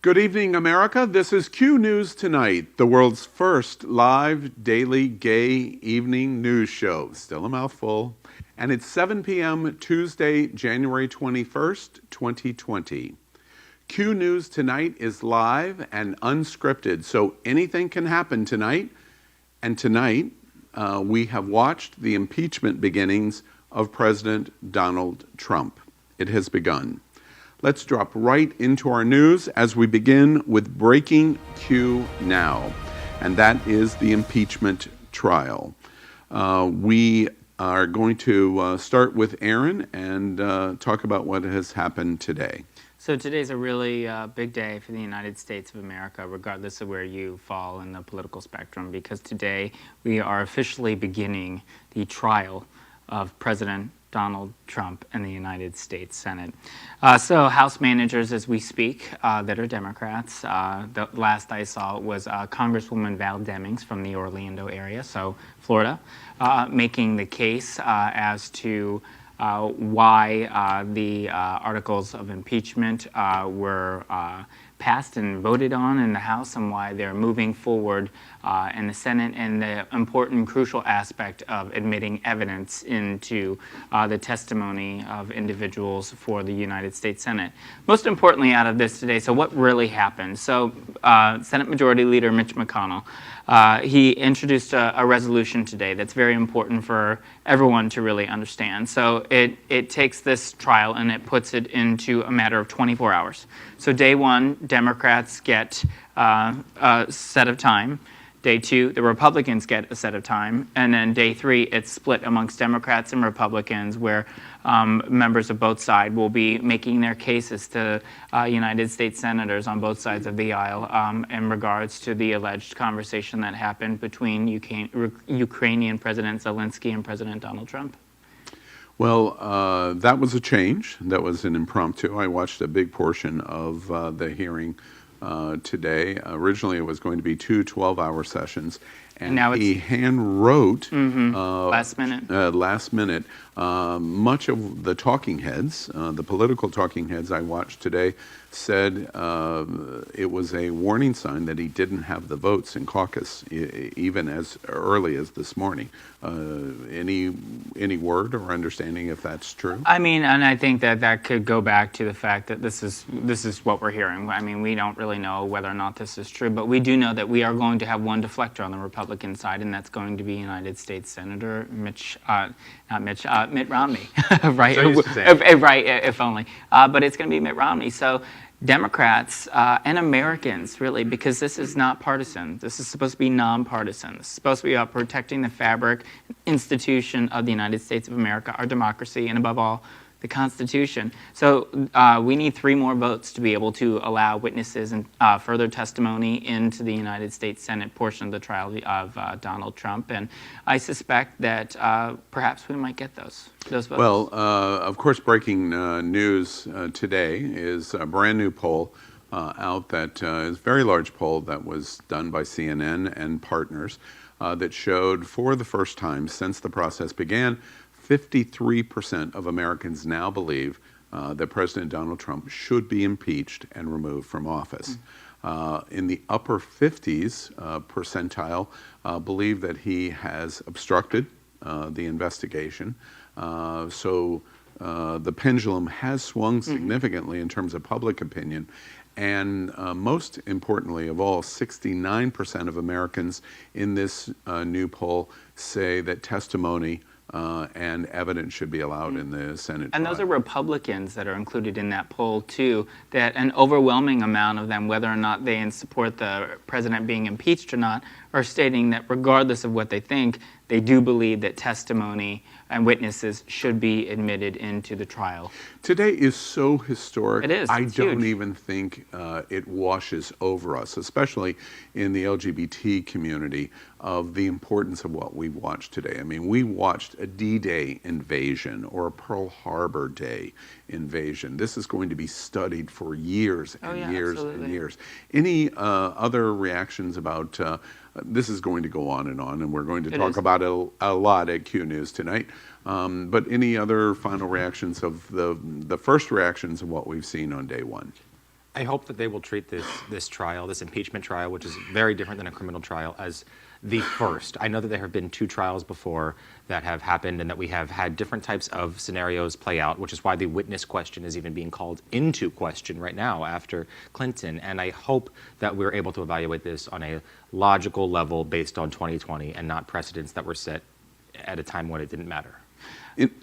Good evening, America. This is Q News Tonight, the world's first live daily gay evening news show. Still a mouthful. And it's 7 p.m. Tuesday, January 21st, 2020. Q News Tonight is live and unscripted, so anything can happen tonight. And tonight, we have watched the impeachment beginnings of President Donald Trump. It has begun. Let's drop right into our news as we begin with breaking Q now, and that is the impeachment trial. We are going to start with Aaron and talk about what has happened today. So today's a really big day for the United States of America, regardless of where you fall in the political spectrum, because today we are officially beginning the trial of President Donald Trump and the United States Senate. So House managers as we speak that are Democrats. The last I saw was Congresswoman Val Demings from the Orlando area, so Florida, making the case as to why the articles of impeachment were passed and voted on in the House and why they're moving forward in the Senate, and the important crucial aspect of admitting evidence into the testimony of individuals for the United States Senate. Most importantly out of this today, so what really happened? So Senate Majority Leader Mitch McConnell, he introduced a resolution today that's very important for everyone to really understand. So it takes this trial and it puts it into a matter of 24 hours. So day one, Democrats get a set of time. Day two, the Republicans get a set of time. And then day three, it's split amongst Democrats and Republicans, where members of both sides will be making their cases to United States senators on both sides of the aisle in regards to the alleged conversation that happened between Ukrainian President Zelensky and President Donald Trump. Well, that was a change. That was an impromptu. I watched a big portion of the hearing today. Originally, it was going to be two 12-hour sessions, and now he hand-wrote last minute much of the talking heads, the political talking heads I watched today, said it was a warning sign that he didn't have the votes in caucus, even as early as this morning. Any word or understanding if that's true? I mean, and I think that could go back to the fact that this is what we're hearing. I mean, we don't really know whether or not this is true, but we do know that we are going to have one deflector on the Republican side, and that's going to be United States Senator Mitt Romney, right? Right, if only. But it's going to be Mitt Romney. So Democrats and Americans, really, because this is not partisan. This is supposed to be nonpartisan. This is supposed to be about protecting the fabric, institution of the United States of America, our democracy, and above all, the Constitution. So we need 3 more votes to be able to allow witnesses and further testimony into the United States Senate portion of the trial of Donald Trump. And I suspect that perhaps we might get those votes. Well, of course, breaking news today is a brand new poll out that is a very large poll that was done by CNN and partners that showed for the first time since the process began, 53% of Americans now believe that President Donald Trump should be impeached and removed from office. In the upper 50s percentile believe that he has obstructed the investigation. So the pendulum has swung significantly in terms of public opinion. And most importantly of all, 69% of Americans in this new poll say that testimony and evidence should be allowed in the Senate. And those are Republicans that are included in that poll too, that an overwhelming amount of them, whether or not they support the president being impeached or not, are stating that regardless of what they think, they do believe that testimony and witnesses should be admitted into the trial. Today is so historic. It is. I don't huge. even think it washes over us, especially in the LGBT community, of the importance of what we watched today. I mean, we watched a D-Day invasion or a Pearl Harbor Day invasion. This is going to be studied for years and years and years. Any other reactions about this is going to go on, and we're going to talk about it a lot at Q News tonight. But any other final reactions of the first reactions of what we've seen on day one? I hope that they will treat this trial, this impeachment trial, which is very different than a criminal trial, as the first. I know that there have been 2 trials before that have happened and that we have had different types of scenarios play out, which is why the witness question is even being called into question right now after Clinton. And I hope that we're able to evaluate this on a logical level based on 2020 and not precedents that were set at a time when it didn't matter.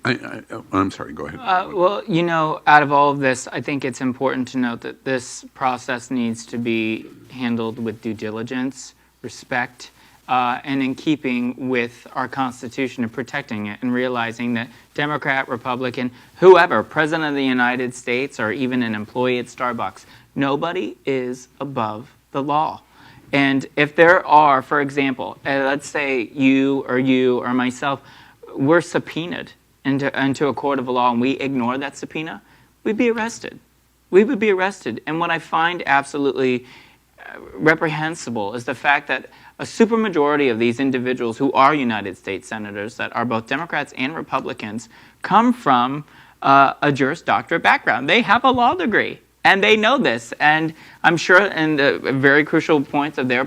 I'm sorry, go ahead. Well, you know, out of all of this, I think it's important to note that this process needs to be handled with due diligence, respect, and in keeping with our Constitution and protecting it, and realizing that Democrat, Republican, whoever, President of the United States, or even an employee at Starbucks, nobody is above the law. And if there are, for example, let's say you or myself, we're subpoenaed into a court of law and we ignore that subpoena, we'd be arrested. We would be arrested. And what I find absolutely reprehensible is the fact that a supermajority of these individuals who are United States senators, that are both Democrats and Republicans, come from a Juris Doctorate background. They have a law degree, and they know this. And I'm sure in the very crucial points of their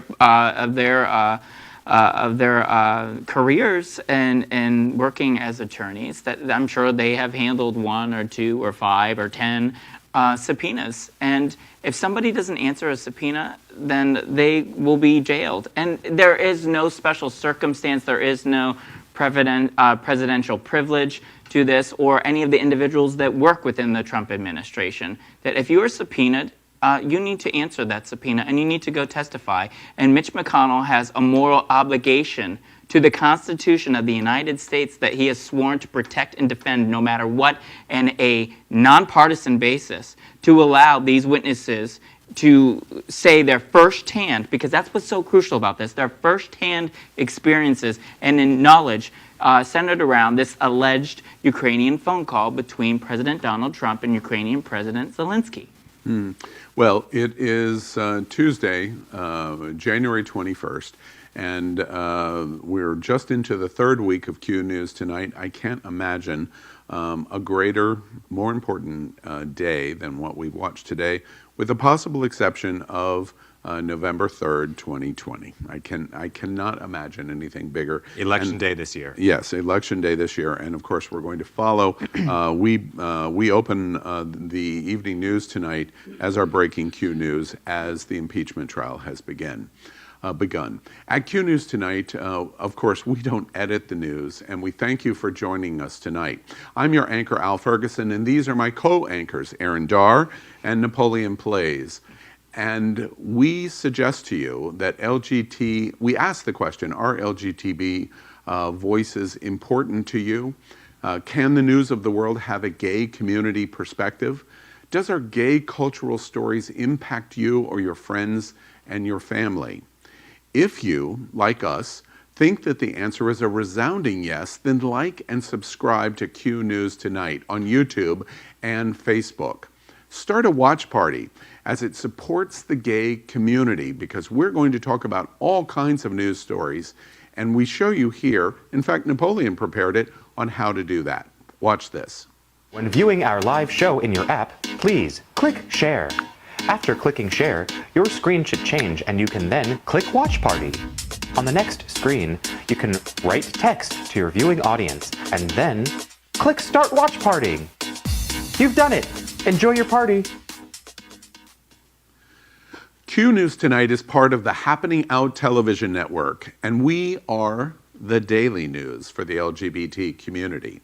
careers and working as attorneys, that I'm sure they have handled 1 or 2 or 5 or 10 subpoenas. And if somebody doesn't answer a subpoena, then they will be jailed. And there is no special circumstance, there is no presidential privilege to this, or any of the individuals that work within the Trump administration. That if you are subpoenaed, you need to answer that subpoena and you need to go testify. And Mitch McConnell has a moral obligation to the Constitution of the United States that he has sworn to protect and defend no matter what, and a nonpartisan basis, to allow these witnesses to say their firsthand, because that's what's so crucial about this, their firsthand experiences and in knowledge centered around this alleged Ukrainian phone call between President Donald Trump and Ukrainian President Zelensky. Well, it is Tuesday, January 21st, and we're just into the 3rd week of Q News tonight. I can't imagine a greater, more important day than what we've watched today, with the possible exception of November 3rd, 2020. I cannot imagine anything bigger. Election day this year. Yes, election day this year, and of course we're going to follow. We open the evening news tonight as our breaking Q News as the impeachment trial has begun. At Q News tonight, of course, we don't edit the news, and we thank you for joining us tonight. I'm your anchor, Al Ferguson, and these are my co-anchors, Aaron Darr and Napoleon Plays. And we suggest to you that we ask the question, are LGBT voices important to you? Can the news of the world have a gay community perspective? Does our gay cultural stories impact you or your friends and your family? If you, like us, think that the answer is a resounding yes, then like and subscribe to Q News Tonight on YouTube and Facebook. Start a watch party as it supports the gay community, because we're going to talk about all kinds of news stories, and we show you here, in fact, Napoleon prepared it, on how to do that. Watch this. When viewing our live show in your app, please click share. After clicking share, your screen should change and you can then click watch party. On the next screen, you can write text to your viewing audience and then click start watch party. You've done it. Enjoy your party. Q News Tonight is part of the Happening Out television network, and we are the daily news for the LGBT community.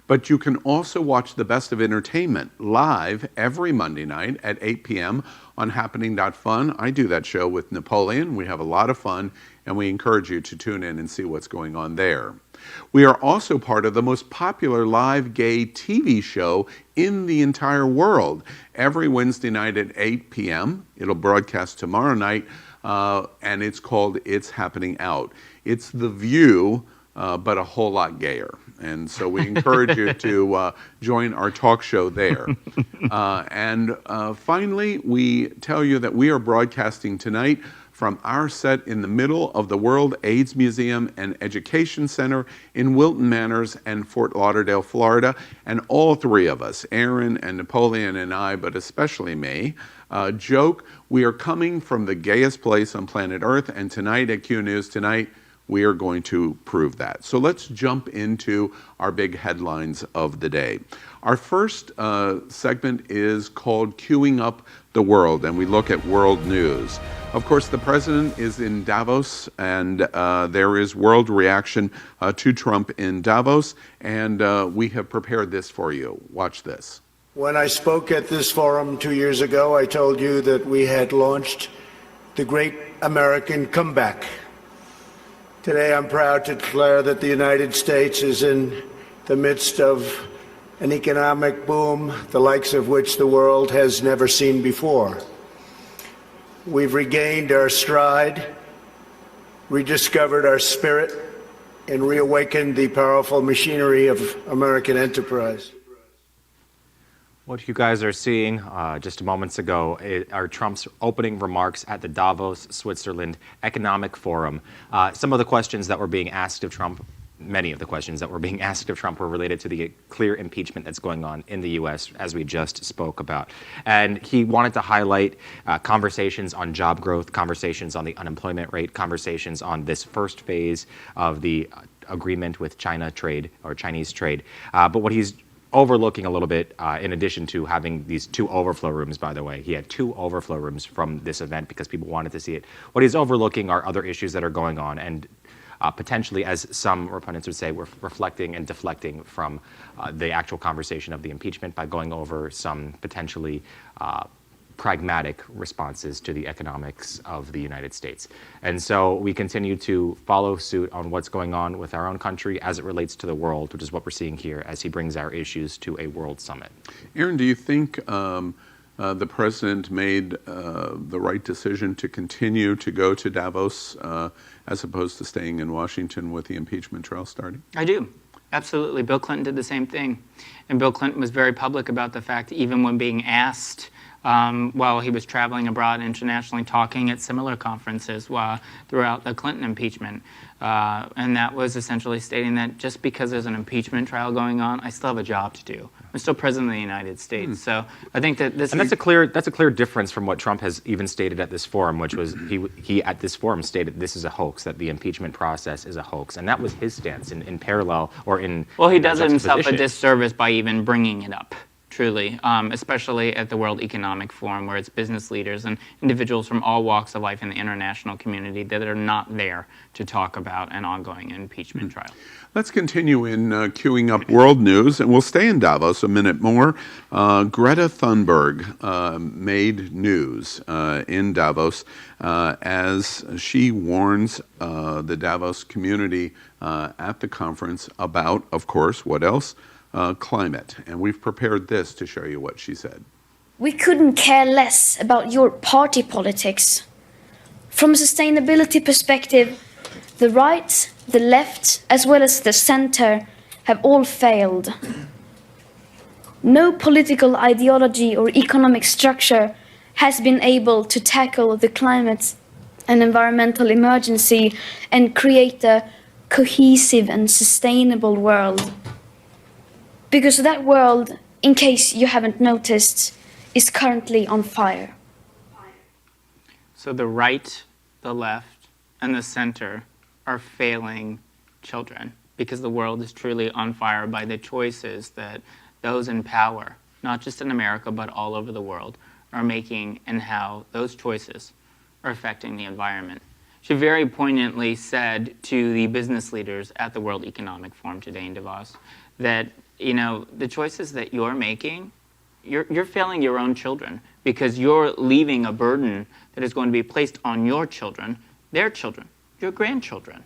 But you can also watch the best of entertainment live every Monday night at 8 p.m. on happening.fun. I do that show with Napoleon. We have a lot of fun, and we encourage you to tune in and see what's going on there. We are also part of the most popular live gay TV show in the entire world. Every Wednesday night at 8 p.m. It'll broadcast tomorrow night, and it's called It's Happening Out. It's The View, but a whole lot gayer. And so we encourage you to join our talk show there. And finally, we tell you that we are broadcasting tonight from our set in the middle of the World AIDS Museum and Education Center in Wilton Manors and Fort Lauderdale, Florida. And all three of us, Aaron and Napoleon and I, but especially me, joke we are coming from the gayest place on planet Earth, and tonight at Q News Tonight, we are going to prove that. So let's jump into our big headlines of the day. Our first segment is called Queuing Up the World, and we look at world news. Of course, the president is in Davos, and there is world reaction to Trump in Davos, and we have prepared this for you. Watch this. When I spoke at this forum 2 years ago, I told you that we had launched the great American comeback. Today, I'm proud to declare that the United States is in the midst of an economic boom, the likes of which the world has never seen before. We've regained our stride, rediscovered our spirit, and reawakened the powerful machinery of American enterprise. What you guys are seeing just moments ago are Trump's opening remarks at the Davos, Switzerland Economic Forum. Some of the questions that were being asked of Trump, many of the questions that were being asked of Trump were related to the clear impeachment that's going on in the U.S., as we just spoke about. And he wanted to highlight conversations on job growth, conversations on the unemployment rate, conversations on this first phase of the agreement with China trade, or Chinese trade. But what he's overlooking a little bit, in addition to having these 2 overflow rooms, by the way. He had 2 overflow rooms from this event because people wanted to see it. What he's overlooking are other issues that are going on and potentially, as some opponents would say, we're reflecting and deflecting from the actual conversation of the impeachment by going over some potentially pragmatic responses to the economics of the United States. And so we continue to follow suit on what's going on with our own country as it relates to the world, which is what we're seeing here as he brings our issues to a world summit. Aaron, do you think the president made the right decision to continue to go to Davos as opposed to staying in Washington with the impeachment trial starting? I do. Absolutely. Bill Clinton did the same thing. And Bill Clinton was very public about the fact, even when being asked while he was traveling abroad internationally, talking at similar conferences throughout the Clinton impeachment. And that was essentially stating that just because there's an impeachment trial going on, I still have a job to do. I'm still president of the United States. So I think that this that's a clear difference from what Trump has even stated at this forum, which was he at this forum stated this is a hoax, that the impeachment process is a hoax. And that was his stance in parallel or in Well, he does himself a disservice by even bringing it up. Truly, especially at the World Economic Forum, where it's business leaders and individuals from all walks of life in the international community that are not there to talk about an ongoing impeachment trial. Let's continue in queuing up world news, and we'll stay in Davos a minute more. Greta Thunberg made news in Davos as she warns the Davos community at the conference about, of course, what else? Climate. And we've prepared this to show you what she said. We couldn't care less about your party politics. From a sustainability perspective, the right, the left, as well as the center have all failed. No political ideology or economic structure has been able to tackle the climate and environmental emergency and create a cohesive and sustainable world. Because that world, in case you haven't noticed, is currently on fire. So the right, the left, and the center are failing children because the world is truly on fire by the choices that those in power, not just in America, but all over the world, are making and how those choices are affecting the environment. She very poignantly said to the business leaders at the World Economic Forum today in Davos that, you know, the choices that you're making, you're failing your own children because you're leaving a burden that is going to be placed on your children, their children, your grandchildren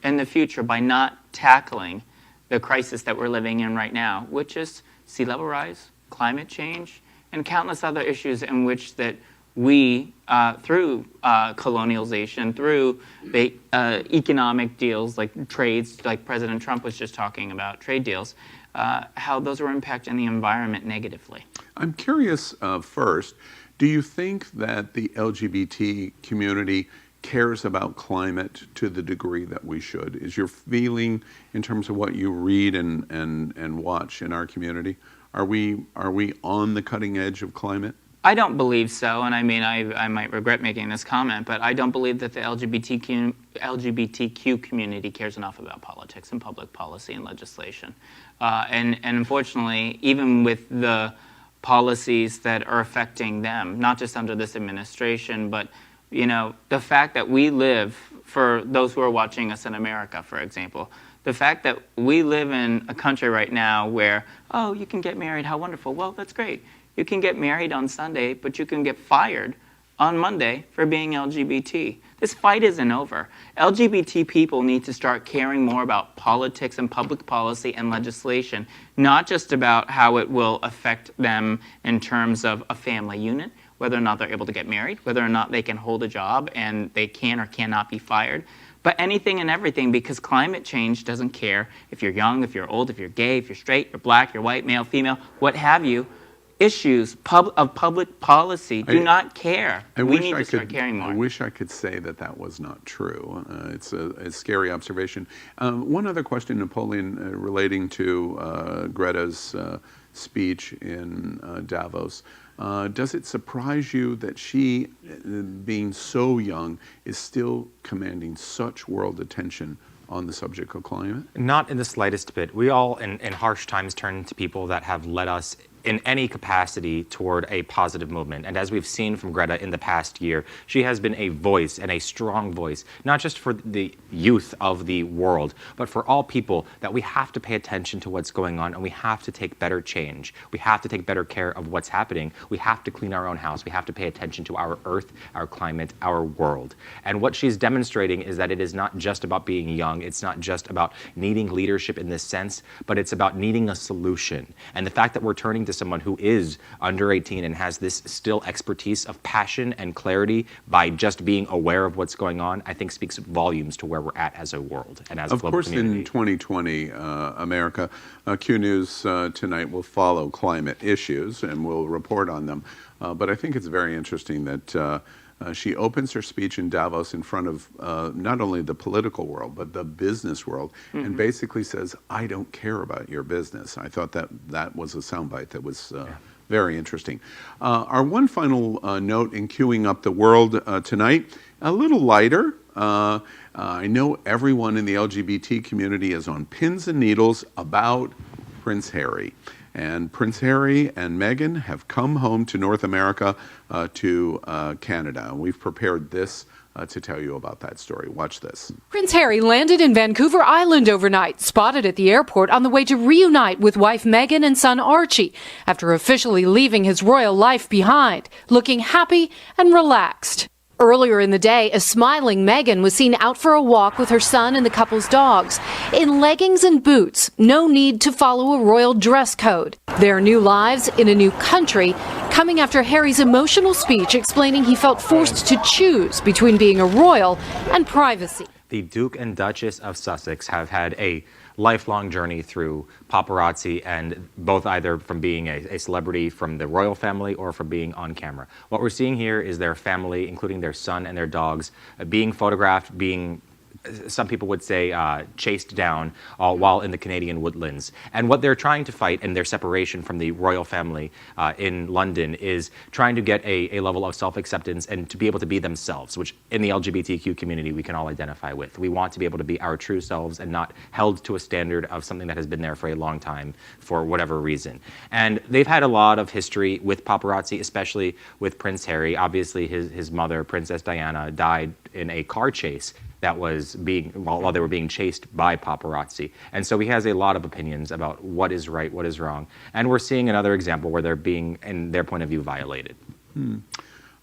in the future by not tackling the crisis that we're living in right now, which is sea level rise, climate change, and countless other issues in which that we, through colonialization, through the economic deals like trades, like President Trump was just talking about, trade deals, how those are impacting the environment negatively. I'm curious, first, do you think that the LGBT community cares about climate to the degree that we should? Is your feeling, in terms of what you read and watch in our community, are we on the cutting edge of climate? I don't believe so, and I mean, I might regret making this comment, but I don't believe that the LGBTQ community cares enough about politics and public policy and legislation. And unfortunately, even with the policies that are affecting them, not just under this administration, but you know, the fact that we live, for those who are watching us in America, for example, the fact that we live in a country right now where, oh, you can get married, how wonderful. Well, that's great. You can get married on Sunday, but you can get fired on Monday for being LGBT. This fight isn't over. LGBT people need to start caring more about politics and public policy and legislation, not just about how it will affect them in terms of a family unit, whether or not they're able to get married, whether or not they can hold a job and they can or cannot be fired, but anything and everything, because climate change doesn't care if you're young, if you're old, if you're gay, if you're straight, you're black, you're white, male, female, what have you. Issues of public policy do not care. We need to start caring more. I wish I could say that that was not true. It's a scary observation. One other question, Napoleon, relating to Greta's speech in Davos. Does it surprise you that she, being so young, is still commanding such world attention on the subject of climate? Not in the slightest bit. We all, in harsh times, turn to people that have led us in any capacity toward a positive movement. And as we've seen from Greta in the past year, she has been a voice, and a strong voice, not just for the youth of the world, but for all people, that we have to pay attention to what's going on, and we have to take better change. We have to take better care of what's happening. We have to clean our own house. We have to pay attention to our earth, our climate, our world. And what she's demonstrating is that it is not just about being young. It's not just about needing leadership in this sense, but it's about needing a solution. And the fact that we're turning to someone who is under 18 and has this still expertise of passion and clarity by just being aware of what's going on, I think speaks volumes to where we're at as a world and as a global community. Of course, in 2020, America, Q News tonight will follow climate issues and will report on them. But I think it's very interesting that she opens her speech in Davos in front of not only the political world, but the business world, and basically says, I don't care about your business. I thought that was a soundbite that was very interesting. Our one final note in queuing up the world tonight, a little lighter. I know everyone in the LGBT community is on pins and needles about Prince Harry. And Prince Harry and Meghan have come home to North America, to Canada. And we've prepared this to tell you about that story. Watch this. Prince Harry landed in Vancouver Island overnight, spotted at the airport on the way to reunite with wife Meghan and son Archie, after officially leaving his royal life behind, looking happy and relaxed. Earlier in the day, a smiling Meghan was seen out for a walk with her son and the couple's dogs. In leggings and boots, no need to follow a royal dress code. Their new lives in a new country, coming after Harry's emotional speech explaining he felt forced to choose between being a royal and privacy. The Duke and Duchess of Sussex have had a lifelong journey through paparazzi, and both either from being a celebrity from the royal family or from being on camera. What we're seeing here is their family, including their son and their dogs, being photographed, being, some people would say, chased down while in the Canadian woodlands. And what they're trying to fight in their separation from the royal family in London is trying to get a level of self-acceptance and to be able to be themselves, which in the LGBTQ community we can all identify with. We want to be able to be our true selves and not held to a standard of something that has been there for a long time for whatever reason. And they've had a lot of history with paparazzi, especially with Prince Harry. Obviously his mother, Princess Diana, died in a car chase that was while they were being chased by paparazzi. And so he has a lot of opinions about what is right, what is wrong. And we're seeing another example where they're being, in their point of view, violated.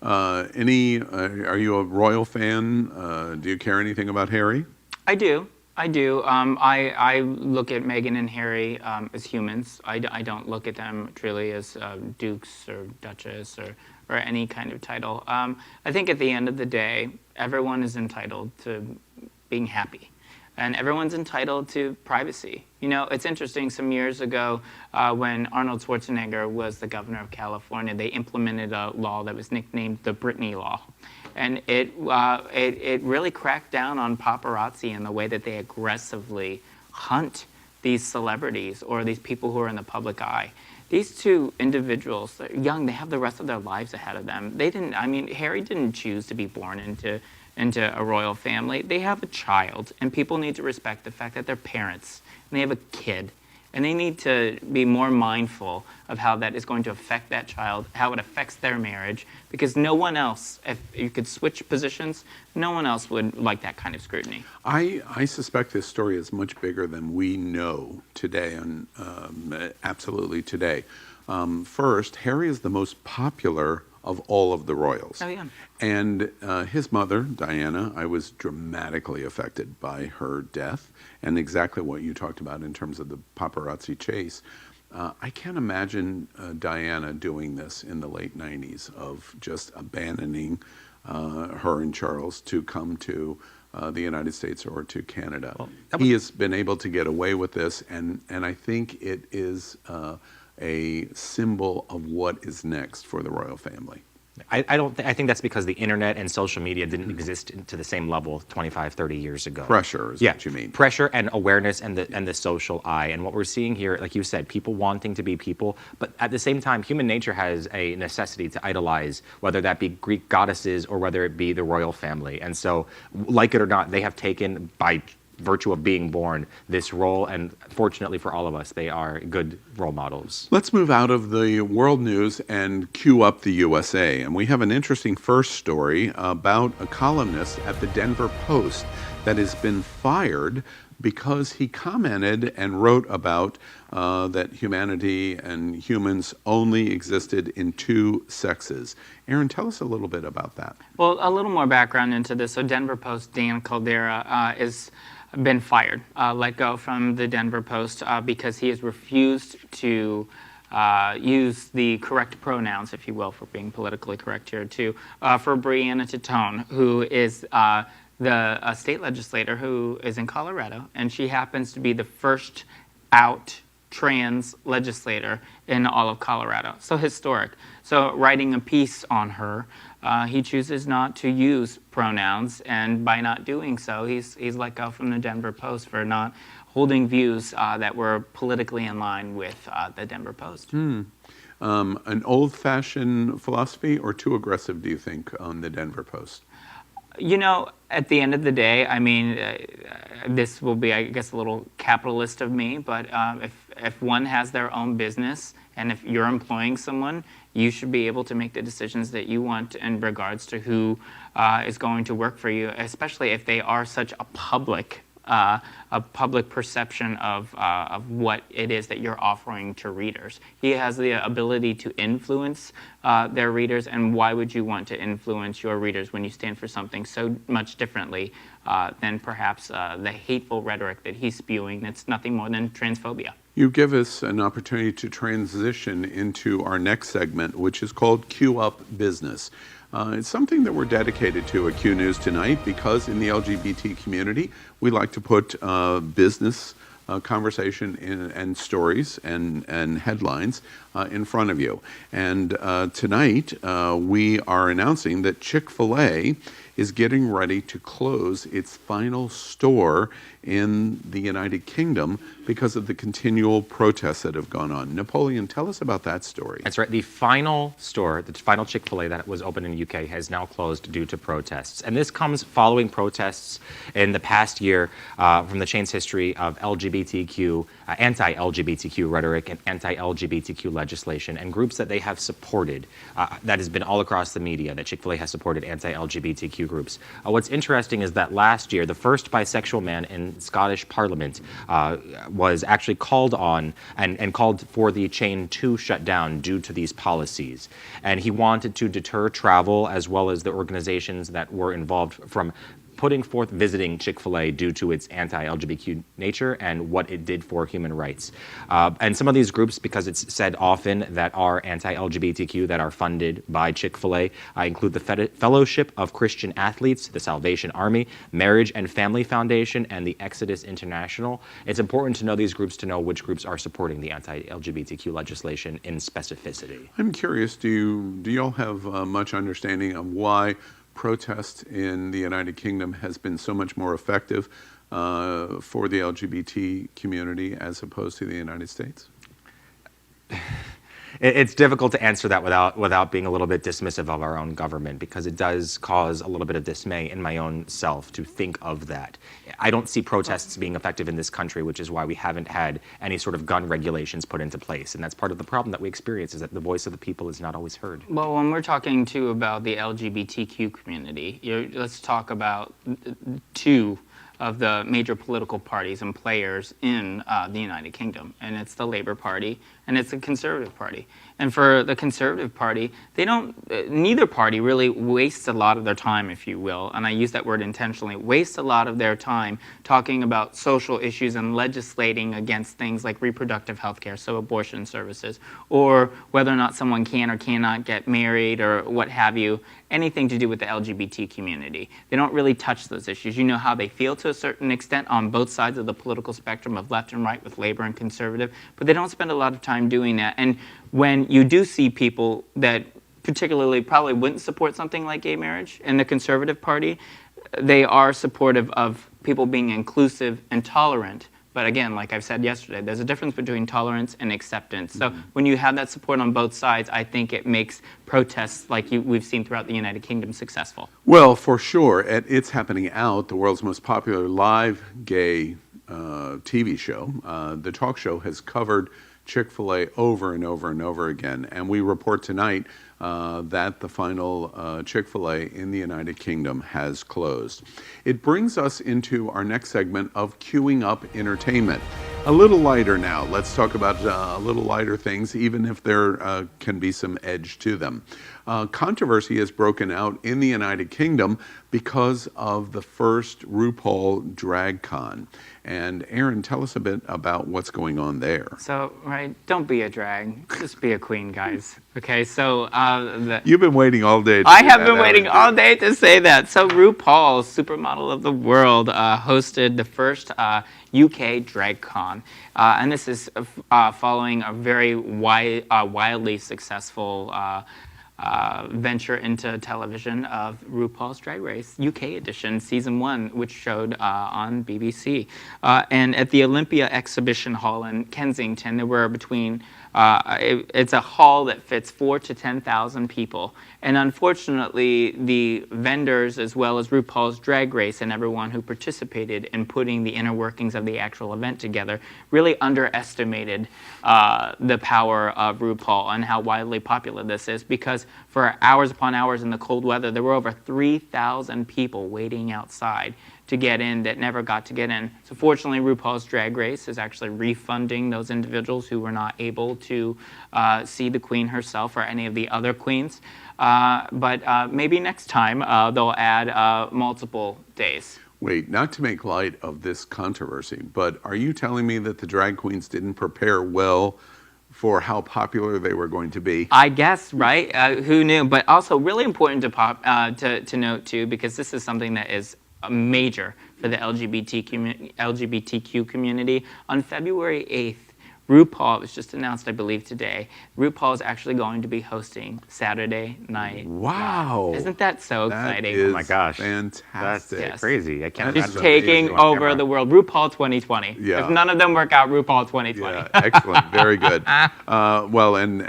Are you a royal fan? Do you care anything about Harry? I do. I look at Meghan and Harry as humans. I don't look at them truly as dukes or duchess or any kind of title. I think at the end of the day, everyone is entitled to being happy. And everyone's entitled to privacy. You know, it's interesting, some years ago when Arnold Schwarzenegger was the governor of California, they implemented a law that was nicknamed the Britney Law. And it really cracked down on paparazzi and the way that they aggressively hunt these celebrities or these people who are in the public eye. These two individuals, they're young, they have the rest of their lives ahead of them. Harry didn't choose to be born into a royal family. They have a child, and people need to respect the fact that they're parents, and they have a kid, and they need to be more mindful of how that is going to affect that child, how it affects their marriage, because no one else, if you could switch positions, no one else would like that kind of scrutiny. I suspect this story is much bigger than we know today, and absolutely today. First, Harry is the most popular of all of the royals. Oh, yeah. And his mother, Diana, I was dramatically affected by her death and exactly what you talked about in terms of the paparazzi chase. I can't imagine Diana doing this in the late 90s of just abandoning her and Charles to come to the United States or to Canada. Well, he has been able to get away with this, and I think it is a symbol of what is next for the royal family. I think that's because the internet and social media didn't exist to the same level 25, 30 years ago. Pressure is what you mean. Pressure and awareness and the social eye. And what we're seeing here, like you said, people wanting to be people, but at the same time, human nature has a necessity to idolize, whether that be Greek goddesses or whether it be the royal family. And so, like it or not, they have taken, by virtue of being born, this role, and fortunately for all of us, they are good role models. Let's move out of the world news and cue up the USA. And we have an interesting first story about a columnist at the Denver Post that has been fired because he commented and wrote about that humanity and humans only existed in two sexes. Aaron, tell us a little bit about that. Well, a little more background into this. So Denver Post, Dan Caldera, is been fired, let go from the Denver Post because he has refused to use the correct pronouns, if you will, for being politically correct here, for Breonna Tattone, who is the state legislator who is in Colorado, and she happens to be the first out trans legislator in all of Colorado. So historic. So writing a piece on her, he chooses not to use pronouns, and by not doing so, he's let go from the Denver Post for not holding views that were politically in line with the Denver Post. An old-fashioned philosophy, or too aggressive, do you think, on the Denver Post? You know, at the end of the day, I mean, this will be, I guess, a little capitalist of me, but if one has their own business, and if you're employing someone, you should be able to make the decisions that you want in regards to who is going to work for you, especially if they are such a public perception of what it is that you're offering to readers. He has the ability to influence their readers, and why would you want to influence your readers when you stand for something so much differently than perhaps the hateful rhetoric that he's spewing that's nothing more than transphobia? You give us an opportunity to transition into our next segment, which is called Q Up Business. It's something that we're dedicated to at Q News Tonight because in the LGBT community, we like to put business conversation and stories and headlines in front of you. And tonight, we are announcing that Chick-fil-A is getting ready to close its final store in the United Kingdom because of the continual protests that have gone on. Napoleon, tell us about that story. That's right. The final store, the final Chick-fil-A that was open in the UK has now closed due to protests. And this comes following protests in the past year from the chain's history of LGBTQ, anti-LGBTQ rhetoric and anti-LGBTQ legislation, and groups that they have supported. That has been all across the media, that Chick-fil-A has supported anti-LGBTQ groups. What's interesting is that last year, the first bisexual man in Scottish Parliament was actually called on and called for the chain to shut down due to these policies. And he wanted to deter travel as well as the organizations that were involved from putting forth visiting Chick-fil-A due to its anti-LGBTQ nature and what it did for human rights. And some of these groups, because it's said often that are anti-LGBTQ that are funded by Chick-fil-A, include the Fellowship of Christian Athletes, the Salvation Army, Marriage and Family Foundation, and the Exodus International. It's important to know these groups to know which groups are supporting the anti-LGBTQ legislation in specificity. I'm curious, do you all have much understanding of why protest in the United Kingdom has been so much more effective for the LGBT community as opposed to the United States? It's difficult to answer that without being a little bit dismissive of our own government, because it does cause a little bit of dismay in my own self to think of that. I don't see protests being effective in this country, which is why we haven't had any sort of gun regulations put into place. And that's part of the problem that we experience, is that the voice of the people is not always heard. Well, when we're talking too about the LGBTQ community, let's talk about two of the major political parties and players in the United Kingdom, and it's the Labour Party and it's the Conservative Party. And for the Conservative Party, neither party really wastes a lot of their time, if you will, and I use that word intentionally, wastes a lot of their time talking about social issues and legislating against things like reproductive health care, so abortion services, or whether or not someone can or cannot get married or what have you, anything to do with the LGBT community. They don't really touch those issues. You know how they feel to a certain extent on both sides of the political spectrum of left and right with Labour and Conservative, but they don't spend a lot of time doing that. And when you do see people that particularly probably wouldn't support something like gay marriage in the Conservative Party, they are supportive of people being inclusive and tolerant. But again, like I've said yesterday, there's a difference between tolerance and acceptance. So when you have that support on both sides, I think it makes protests like we've seen throughout the United Kingdom successful. Well, for sure. It's Happening Out, the world's most popular live gay TV show, the talk show has covered Chick-fil-A over and over and over again. And we report tonight that the final Chick-fil-A in the United Kingdom has closed. It brings us into our next segment of Queuing Up Entertainment. A little lighter now. Let's talk about a little lighter things, even if there can be some edge to them. Controversy has broken out in the United Kingdom because of the first RuPaul Dragcon. And Aaron, tell us a bit about what's going on there. So, right, don't be a drag, just be a queen, guys. Okay, so you've been waiting all day. I have been waiting all day to say that. So RuPaul, supermodel of the world, hosted the first UK Dragcon, and this is following a very wildly successful venture into television of RuPaul's Drag Race UK edition, season 1, which showed on BBC. And at the Olympia Exhibition Hall in Kensington, there were between it's a hall that fits 4,000 to 10,000 people. And unfortunately, the vendors, as well as RuPaul's Drag Race and everyone who participated in putting the inner workings of the actual event together, really underestimated the power of RuPaul and how widely popular this is, because for hours upon hours in the cold weather, there were over 3,000 people waiting outside to get in that never got to get in. So fortunately, RuPaul's Drag Race is actually refunding those individuals who were not able to see the queen herself or any of the other queens. But maybe next time they'll add multiple days. Wait, not to make light of this controversy, but are you telling me that the drag queens didn't prepare well for how popular they were going to be? I guess, right? Who knew? But also really important to note too, because this is something that is major for the LGBTQ community. On February 8th, RuPaul, it was just announced, I believe, today, RuPaul is actually going to be hosting Saturday Night. Wow. Isn't that so exciting? Oh my gosh. Fantastic. That's crazy. I can't She's imagine. taking over the world. RuPaul 2020. Yeah. If none of them work out, RuPaul 2020. Yeah, excellent. Very good. Well, and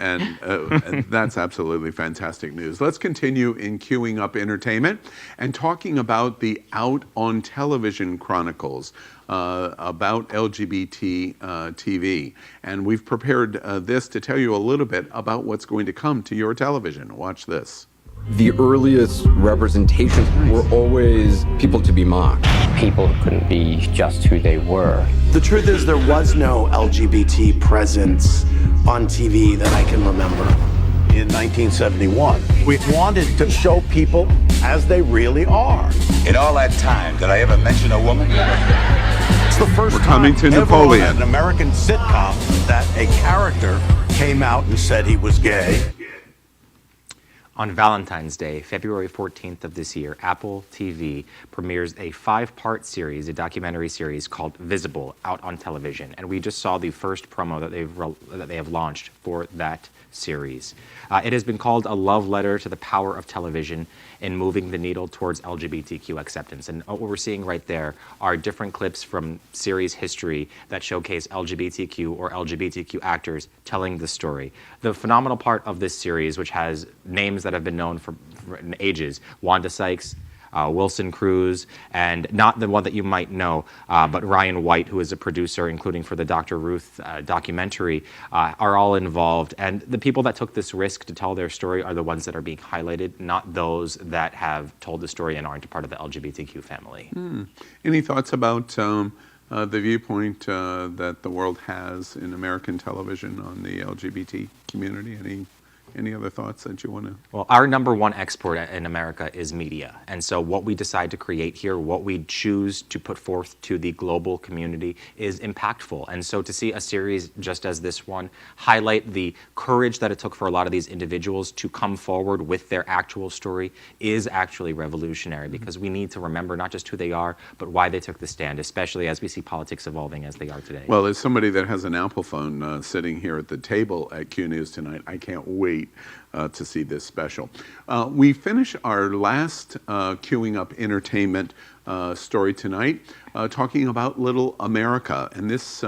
that's absolutely fantastic news. Let's continue in Queuing Up Entertainment and talking about the Out on Television Chronicles about LGBT TV. And we've prepared this to tell you a little bit about what's going to come to your television. Watch this. The earliest representations were always people to be mocked. People who couldn't be just who they were. The truth is there was no LGBT presence on TV that I can remember. In 1971, we wanted to show people as they really are. In all that time, did I ever mention a woman? It's the first We're coming time to ever Napoleon. on an American sitcom that a character came out and said he was gay. On Valentine's Day, February 14th of this year, Apple TV premieres a 5-part series, a documentary series called Visible, out on television. And we just saw the first promo that they have launched for that series. It has been called a love letter to the power of television in moving the needle towards LGBTQ acceptance. And what we're seeing right there are different clips from series history that showcase LGBTQ or LGBTQ actors telling the story. The phenomenal part of this series, which has names that have been known for ages, Wanda Sykes, Wilson Cruz, and not the one that you might know, but Ryan White, who is a producer, including for the Dr. Ruth documentary, are all involved. And the people that took this risk to tell their story are the ones that are being highlighted, not those that have told the story and aren't a part of the LGBTQ family. Any thoughts about the viewpoint that the world has in American television on the LGBT community? Any other thoughts that you want to? Well, our number one export in America is media. And so what we decide to create here, what we choose to put forth to the global community is impactful. And so to see a series just as this one highlight the courage that it took for a lot of these individuals to come forward with their actual story is actually revolutionary, because we need to remember not just who they are, but why they took the stand, especially as we see politics evolving as they are today. Well, as somebody that has an Apple phone sitting here at the table at Q News tonight, I can't wait to see this special. We finish our last Queuing Up Entertainment story tonight talking about Little America. And this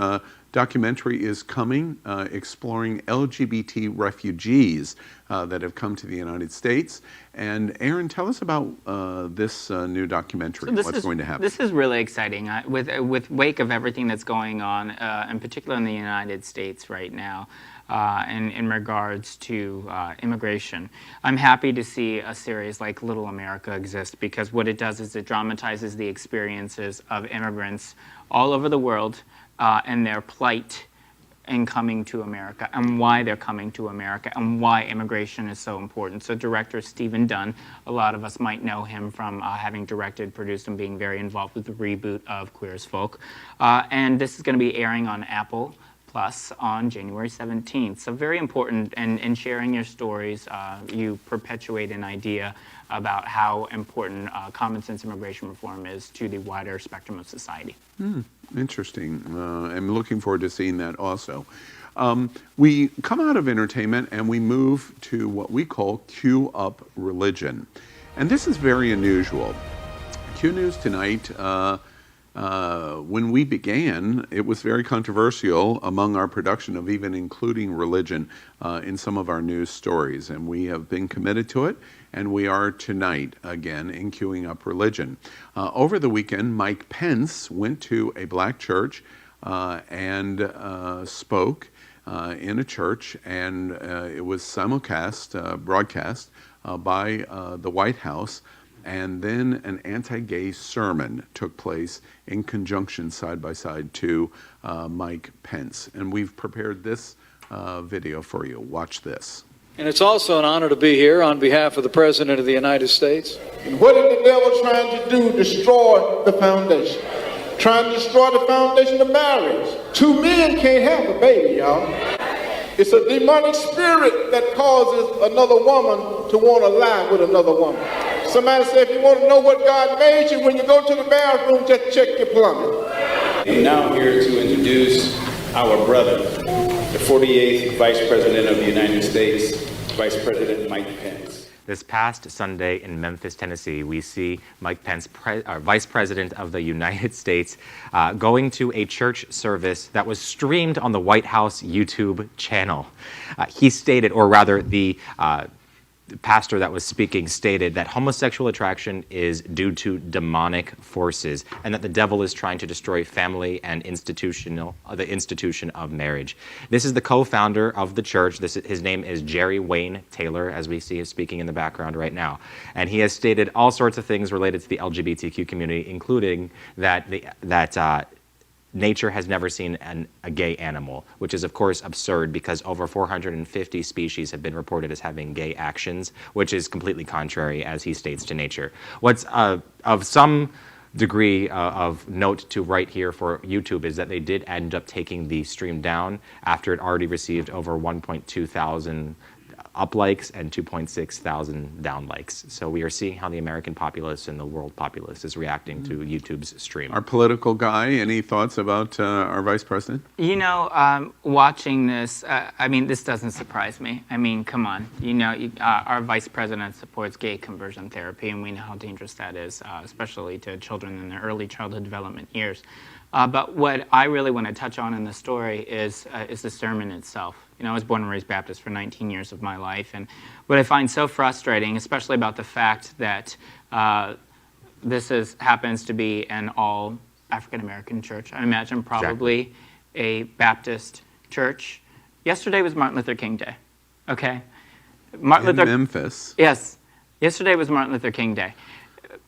documentary is coming, exploring LGBT refugees that have come to the United States. And Aaron, tell us about this new documentary, what's going to happen. This is really exciting. With wake of everything that's going on, in particular in the United States right now, in regards to immigration. I'm happy to see a series like Little America exist, because what it does is it dramatizes the experiences of immigrants all over the world and their plight in coming to America, and why they're coming to America, and why immigration is so important. So director Stephen Dunn, a lot of us might know him from having directed, produced, and being very involved with the reboot of Queer as Folk. And this is going to be airing on Apple Plus on January 17th. So very important, and in sharing your stories, you perpetuate an idea about how important common sense immigration reform is to the wider spectrum of society. Interesting. I'm looking forward to seeing that also. We come out of entertainment and we move to what we call Q Up Religion. And this is very unusual. Q News Tonight, when we began, it was very controversial among our production of even including religion in some of our news stories. And we have been committed to it, and we are tonight again in Queuing Up Religion. Over the weekend, Mike Pence went to a black church and spoke in a church, and it was simulcast, broadcast by the White House. And then an anti-gay sermon took place in conjunction, side by side, to Mike Pence. And we've prepared this video for you. Watch this. And it's also an honor to be here on behalf of the President of the United States. And what is the devil trying to do? Destroy the foundation. Trying to destroy the foundation of marriage. Two men can't have a baby, y'all. It's a demonic spirit that causes another woman to want to lie with another woman. Somebody said, if you want to know what God made you, when you go to the bathroom, just check your plumbing. I'm now here to introduce our brother, the 48th Vice President of the United States, Vice President Mike Pence. This past Sunday in Memphis, Tennessee, we see Mike Pence, Vice President of the United States, going to a church service that was streamed on the White House YouTube channel. He stated, or rather the pastor that was speaking stated, that homosexual attraction is due to demonic forces, and that the devil is trying to destroy family and the institution of marriage. This is the co-founder of the church. His name is Jerry Wayne Taylor, as we see him speaking in the background right now. And he has stated all sorts of things related to the LGBTQ community, including that nature has never seen a gay animal, which is of course absurd because over 450 species have been reported as having gay actions, which is completely contrary, as he states, to nature. What's of some degree of note to write here for YouTube is that they did end up taking the stream down after it already received over 1.2 thousand up likes and 2.6 thousand down likes. So we are seeing how the American populace and the world populace is reacting to YouTube's stream. Our political guy, any thoughts about our vice president? You know, watching this, I mean, this doesn't surprise me. I mean, come on. You know, our vice president supports gay conversion therapy, and we know how dangerous that is, especially to children in their early childhood development years. But what I really want to touch on in the story is the sermon itself. You know, I was born and raised Baptist for 19 years of my life, and what I find so frustrating, especially about the fact that this happens to be an all African-American church. I imagine probably a Baptist church. Yesterday was Martin Luther King Day, okay? Memphis. Yes. Yesterday was Martin Luther King Day.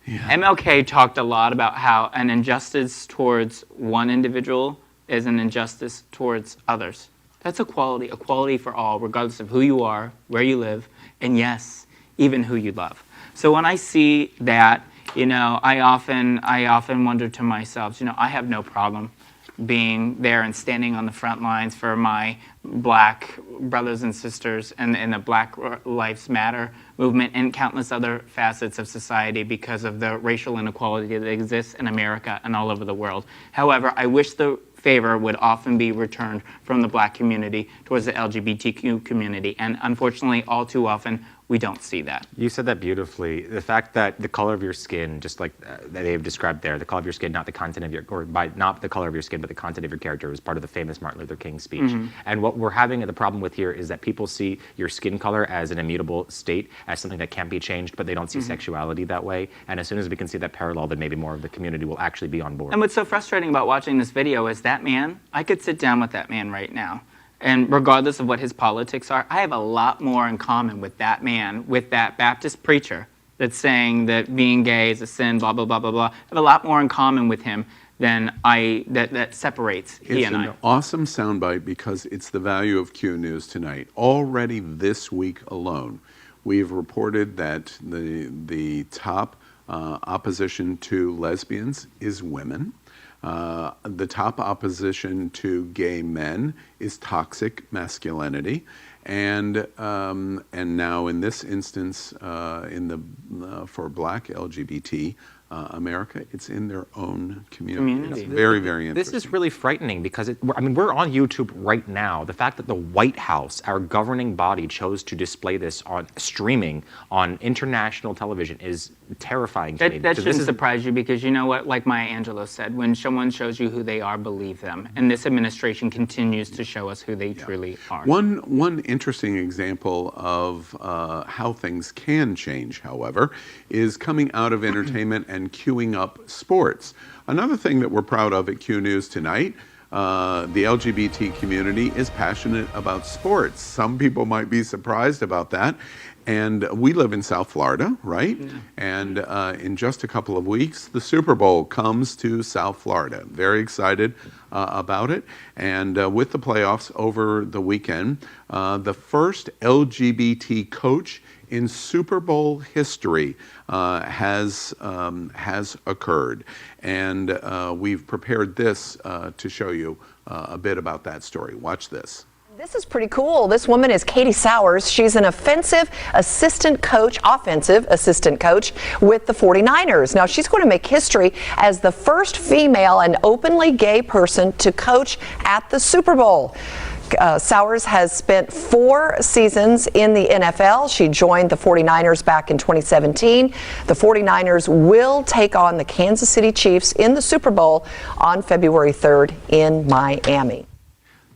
Yeah. MLK talked a lot about how an injustice towards one individual is an injustice towards others. That's equality for all, regardless of who you are, where you live, and yes, even who you love. So when I see that, you know, I often wonder to myself, you know, I have no problem being there and standing on the front lines for my black brothers and sisters and the Black Lives Matter movement and countless other facets of society because of the racial inequality that exists in America and all over the world. However, I wish the favor would often be returned from the black community towards the LGBTQ community, and unfortunately, all too often, we don't see that. You said that beautifully. The fact that the color of your skin, just like they've described there, the color of your skin, not the content of your, or by not the color of your skin, but the content of your character, was part of the famous Martin Luther King speech. Mm-hmm. And what we're having the problem with here is that people see your skin color as an immutable state, as something that can't be changed, but they don't see sexuality that way. And as soon as we can see that parallel, then maybe more of the community will actually be on board. And what's so frustrating about watching this video is that man, I could sit down with that man right now. And regardless of what his politics are, I have a lot more in common with that man, with that Baptist preacher that's saying that being gay is a sin, blah, blah, blah, blah, blah. I have a lot more in common with him than that separates he and I. It's an awesome soundbite because it's the value of Q News tonight. Already this week alone, we've reported that the top opposition to lesbians is women. The top opposition to gay men is toxic masculinity, and now in this instance, for Black LGBT America, it's in their own community. It's very, very interesting. This is really frightening because we're on YouTube right now. The fact that the White House, our governing body, chose to display this on streaming on international television is terrifying to me. That shouldn't surprise you because you know what, like Maya Angelou said, when someone shows you who they are, believe them. And this administration continues to show us who they truly are. One interesting example of how things can change, however, is coming out of entertainment and queuing up sports. Another thing that we're proud of at Q News tonight, the LGBT community is passionate about sports. Some people might be surprised about that. And we live in South Florida, right? Yeah. And in just a couple of weeks, the Super Bowl comes to South Florida. Very excited about it. And with the playoffs over the weekend, the first LGBT coach in Super Bowl history has occurred. And we've prepared this to show you a bit about that story. Watch this. This is pretty cool. This woman is Katie Sowers. She's an offensive assistant coach with the 49ers. Now, she's going to make history as the first female and openly gay person to coach at the Super Bowl. Sowers has spent 4 seasons in the NFL. She joined the 49ers back in 2017. The 49ers will take on the Kansas City Chiefs in the Super Bowl on February 3rd in Miami.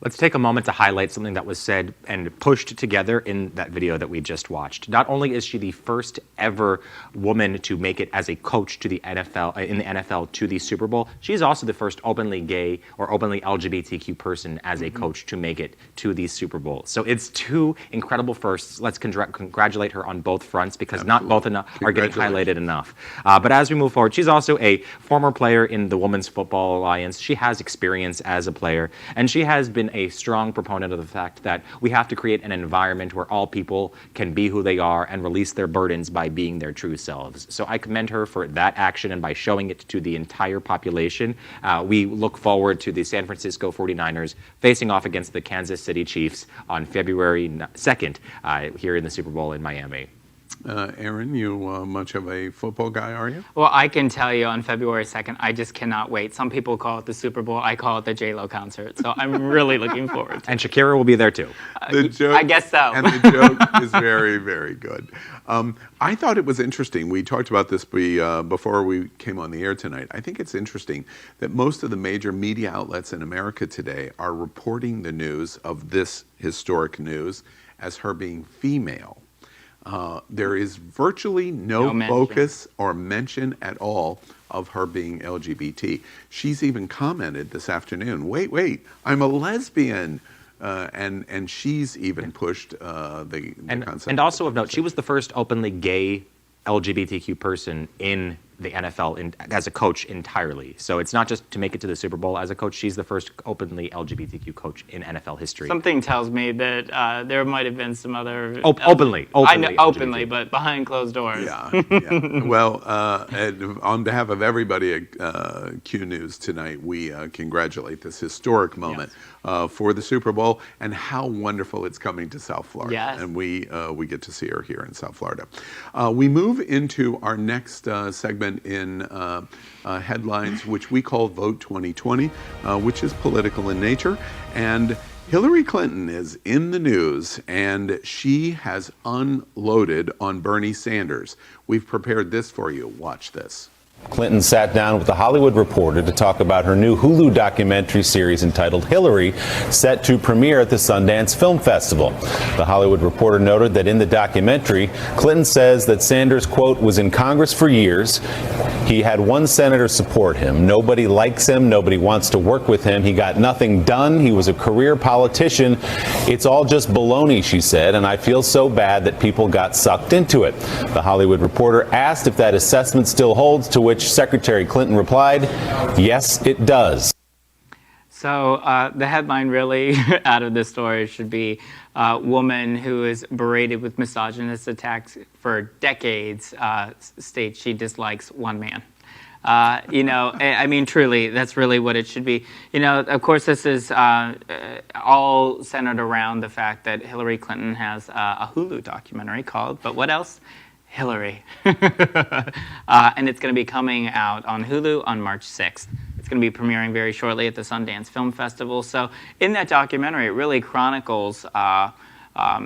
Let's take a moment to highlight something that was said and pushed together in that video that we just watched. Not only is she the first ever woman to make it as a coach to the NFL, in the NFL, to the Super Bowl, she's also the first openly gay or openly LGBTQ person as a coach to make it to the Super Bowl. So it's two incredible firsts. Let's congratulate her on both fronts, because not both are getting highlighted enough. But as we move forward, she's also a former player in the Women's Football Alliance. She has experience as a player, and she has been a strong proponent of the fact that we have to create an environment where all people can be who they are and release their burdens by being their true selves. So I commend her for that action and by showing it to the entire population. We look forward to the San Francisco 49ers facing off against the Kansas City Chiefs on February 2nd here in the Super Bowl in Miami. Aaron, you much of a football guy, are you? Well, I can tell you on February 2nd, I just cannot wait. Some people call it the Super Bowl. I call it the J-Lo concert. So I'm really looking forward to it. And Shakira will be there too. The joke, I guess so. And the joke is very, very good. I thought it was interesting. We talked about this before we came on the air tonight. I think it's interesting that most of the major media outlets in America today are reporting the news of this historic news as her being female. There is virtually no focus or mention at all of her being LGBT. She's even commented this afternoon, wait, I'm a lesbian. And she's even pushed the concept. And also of note, she was the first openly gay LGBTQ person in the NFL as a coach entirely. So it's not just to make it to the Super Bowl as a coach. She's the first openly LGBTQ coach in NFL history. Something tells me that there might have been some other... Openly. I know, openly, but behind closed doors. Yeah. Well, on behalf of everybody at Q News tonight, we congratulate this historic moment for the Super Bowl, and how wonderful it's coming to South Florida. Yes. And we get to see her here in South Florida. We move into our next segment in headlines, which we call Vote 2020, which is political in nature. And Hillary Clinton is in the news, and she has unloaded on Bernie Sanders. We've prepared this for you. Watch this. Clinton sat down with The Hollywood Reporter to talk about her new Hulu documentary series entitled Hillary, set to premiere at the Sundance Film Festival. The Hollywood Reporter noted that in the documentary, Clinton says that Sanders, quote, was in Congress for years. He had one senator support him. Nobody likes him. Nobody wants to work with him. He got nothing done. He was a career politician. It's all just baloney, she said, and I feel so bad that people got sucked into it. The Hollywood Reporter asked if that assessment still holds, to which Secretary Clinton replied, yes, it does. So the headline really out of this story should be woman who is berated with misogynist attacks for decades states she dislikes one man. I mean, truly, that's really what it should be. Of course, this is all centered around the fact that Hillary Clinton has a Hulu documentary called, but what else? Hillary. And it's going to be coming out on Hulu on March 6th. It's going to be premiering very shortly at the Sundance Film Festival. So in that documentary, it really chronicles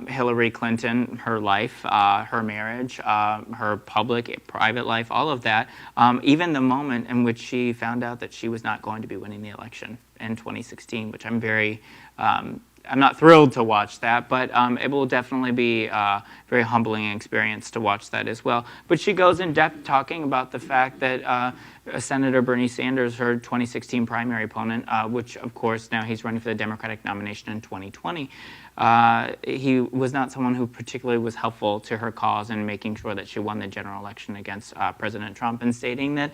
Hillary Clinton, her life, her marriage, her public, private life, all of that, even the moment in which she found out that she was not going to be winning the election in 2016, which I'm very... I'm not thrilled to watch that, but it will definitely be a very humbling experience to watch that as well. But she goes in depth talking about the fact that Senator Bernie Sanders, her 2016 primary opponent, which of course now he's running for the Democratic nomination in 2020, he was not someone who particularly was helpful to her cause in making sure that she won the general election against President Trump, and stating that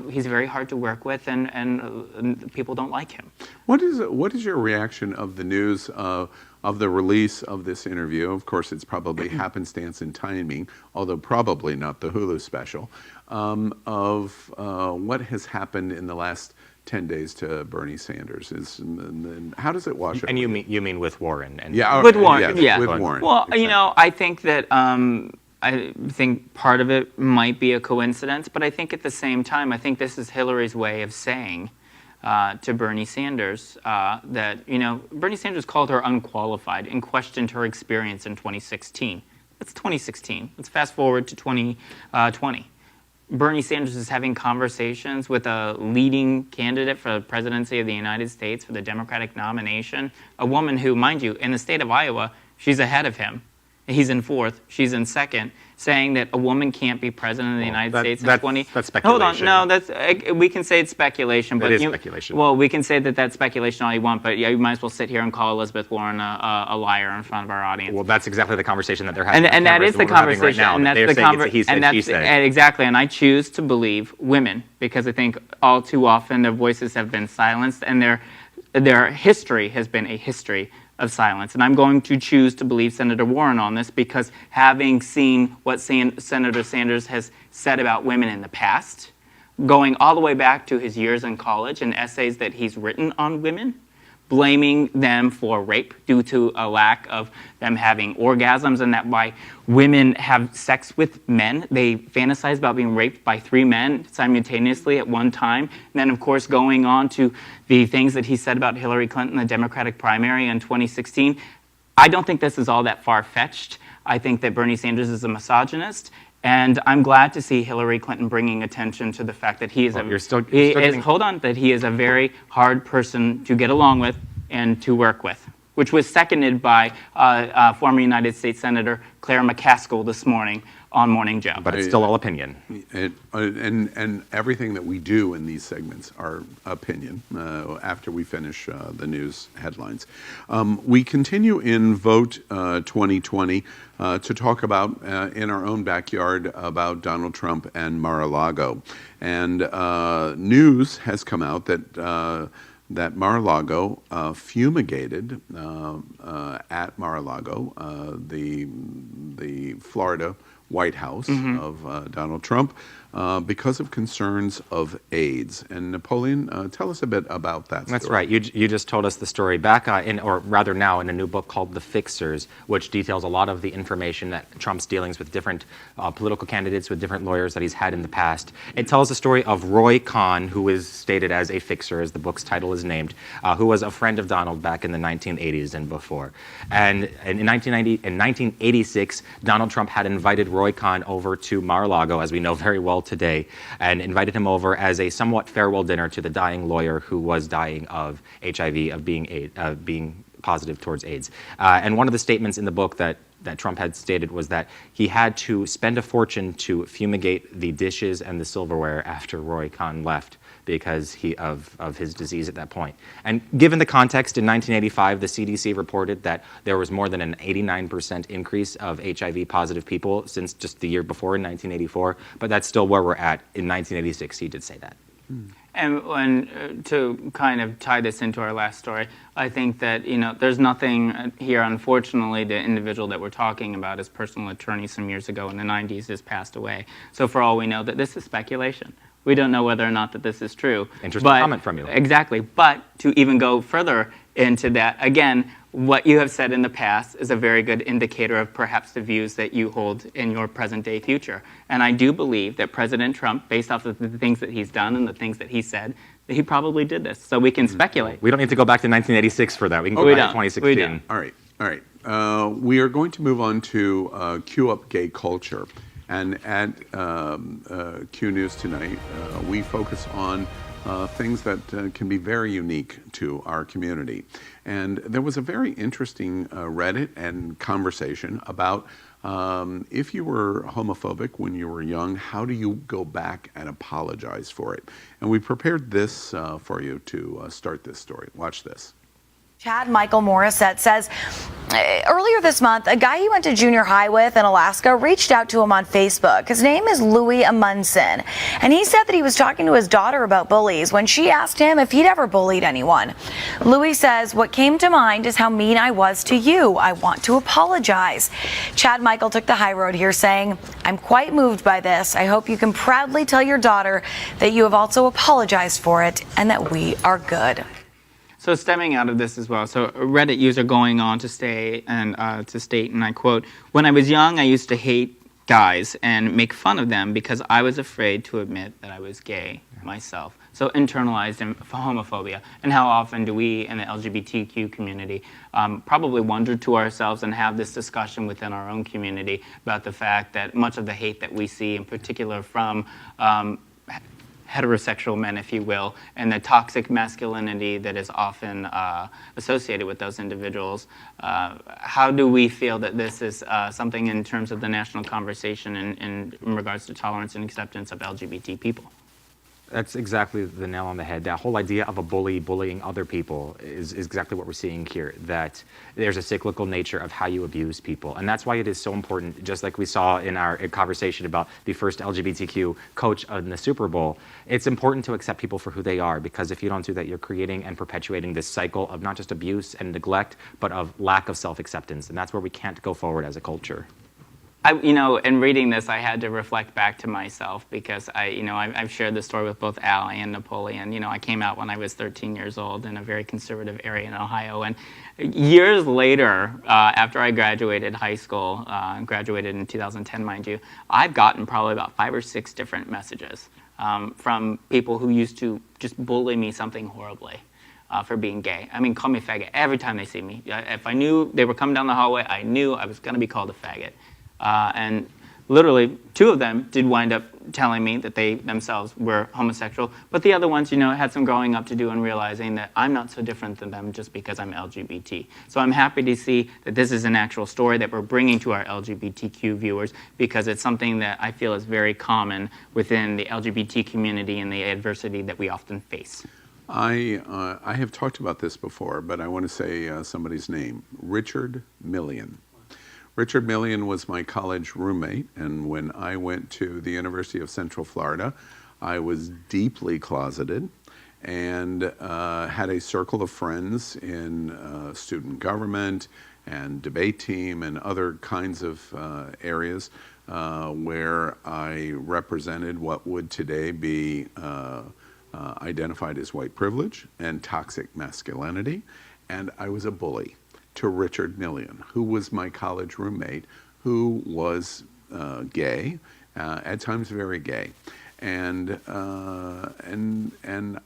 he's very hard to work with and people don't like him. What is your reaction of the news of the release of this interview? Of course, it's probably happenstance and timing, although probably not the Hulu special, of what has happened in the last 10 days to Bernie Sanders. How does it wash up? And you mean with Warren? With Warren, yeah. With Warren. Well, exactly. I think that I think part of it might be a coincidence, but I think at the same time, I think this is Hillary's way of saying to Bernie Sanders that, Bernie Sanders called her unqualified and questioned her experience in 2016. That's 2016. Let's fast forward to 2020. Bernie Sanders is having conversations with a leading candidate for the presidency of the United States for the Democratic nomination, a woman who, mind you, in the state of Iowa, she's ahead of him. He's in 4th, she's in 2nd, saying that a woman can't be president of the United States in 20... That's speculation. Hold on, no, we can say it's speculation. But it is speculation. Well, we can say that that's speculation all you want, but yeah, you might as well sit here and call Elizabeth Warren a liar in front of our audience. Well, that's exactly the conversation that they're having. And that is the conversation. Right now, and that's they're the saying it's a he said, she said. Exactly, and I choose to believe women, because I think all too often their voices have been silenced, and their history has been a history of silence. And I'm going to choose to believe Senator Warren on this, because having seen what Senator Sanders has said about women in the past, going all the way back to his years in college and essays that he's written on women, blaming them for rape due to a lack of them having orgasms, and that why women have sex with men. They fantasize about being raped by 3 men simultaneously at one time. And then, of course, going on to the things that he said about Hillary Clinton, the Democratic primary in 2016. I don't think this is all that far-fetched. I think that Bernie Sanders is a misogynist. And I'm glad to see Hillary Clinton bringing attention to the fact that he is that he is a very hard person to get along with and to work with, which was seconded by former United States Senator Claire McCaskill this morning on Morning Joe. But it's still all opinion. And everything that we do in these segments are opinion after we finish the news headlines. We continue in Vote 2020 to talk about, in our own backyard, about Donald Trump and Mar-A-Lago. And news has come out that Mar-a-Lago fumigated at Mar-a-Lago, the Florida White House of Donald Trump because of concerns of AIDS. And Napoleon, tell us a bit about that story. That's right. You just told us the story back or rather now in a new book called The Fixers, which details a lot of the information that Trump's dealings with different political candidates, with different lawyers that he's had in the past. It tells the story of Roy Cohn, who is stated as a fixer, as the book's title is named, who was a friend of Donald back in the 1980s and before. And in 1986, Donald Trump had invited Roy Cohn over to Mar-a-Lago, as we know very well today, and invited him over as a somewhat farewell dinner to the dying lawyer who was dying of HIV, of being positive towards AIDS. And one of the statements in the book that Trump had stated was that he had to spend a fortune to fumigate the dishes and the silverware after Roy Cohn left because of his disease at that point. And given the context, in 1985, the CDC reported that there was more than an 89% increase of HIV positive people since just the year before in 1984, but that's still where we're at. In 1986, he did say that. And to kind of tie this into our last story, I think that, there's nothing here, unfortunately, the individual that we're talking about, his personal attorney some years ago in the 90s, has passed away. So for all we know, that this is speculation. We don't know whether or not that this is true. Interesting comment from you. Exactly. But to even go further into that, again, what you have said in the past is a very good indicator of perhaps the views that you hold in your present-day future. And I do believe that President Trump, based off of the things that he's done and the things that he said, that he probably did this. So we can speculate. We don't need to go back to 1986 for that. We can go back to 2016. We don't. All right. We are going to move on to Q Up Gay Culture. And at Q News tonight, we focus on things that can be very unique to our community. And there was a very interesting Reddit and conversation about if you were homophobic when you were young, how do you go back and apologize for it? And we prepared this for you to start this story. Watch this. Chad Michael Morissette says earlier this month, a guy he went to junior high with in Alaska reached out to him on Facebook. His name is Louis Amundsen, and he said that he was talking to his daughter about bullies when she asked him if he'd ever bullied anyone. Louis says, "What came to mind is how mean I was to you. I want to apologize." Chad Michael took the high road here, saying, "I'm quite moved by this. I hope you can proudly tell your daughter that you have also apologized for it and that we are good." So stemming out of this as well, so a Reddit user going on to state, and I quote, "When I was young, I used to hate guys and make fun of them because I was afraid to admit that I was gay." myself. So internalized homophobia. And how often do we in the LGBTQ community probably wonder to ourselves and have this discussion within our own community about the fact that much of the hate that we see, in particular from heterosexual men, if you will, and the toxic masculinity that is often associated with those individuals. How do we feel that this is something in terms of the national conversation in regards to tolerance and acceptance of LGBT people? That's exactly the nail on the head. That whole idea of a bully bullying other people is exactly what we're seeing here, that there's a cyclical nature of how you abuse people. And that's why it is so important, just like we saw in our conversation about the first LGBTQ coach in the Super Bowl, it's important to accept people for who they are, because if you don't do that, you're creating and perpetuating this cycle of not just abuse and neglect, but of lack of self-acceptance. And that's where we can't go forward as a culture. In reading this, I had to reflect back to myself, because I've shared this story with both Al and Napoleon. I came out when I was 13 years old in a very conservative area in Ohio, and years later, after I graduated high school, graduated in 2010, mind you, I've gotten probably about 5 or 6 different messages from people who used to just bully me something horribly. For being gay. I mean, call me faggot every time they see me. If I knew they were coming down the hallway, I knew I was going to be called a faggot. And literally 2 of them did wind up telling me that they themselves were homosexual, but the other ones, had some growing up to do and realizing that I'm not so different than them just because I'm LGBT. So I'm happy to see that this is an actual story that we're bringing to our LGBTQ viewers, because it's something that I feel is very common within the LGBT community and the adversity that we often face. I have talked about this before, but I want to say somebody's name, Richard Millian. Richard Millian was my college roommate, and when I went to the University of Central Florida, I was deeply closeted and had a circle of friends in student government and debate team and other kinds of areas where I represented what would today be identified as white privilege and toxic masculinity, and I was a bully to Richard Millian, who was my college roommate, who was gay, at times very gay, and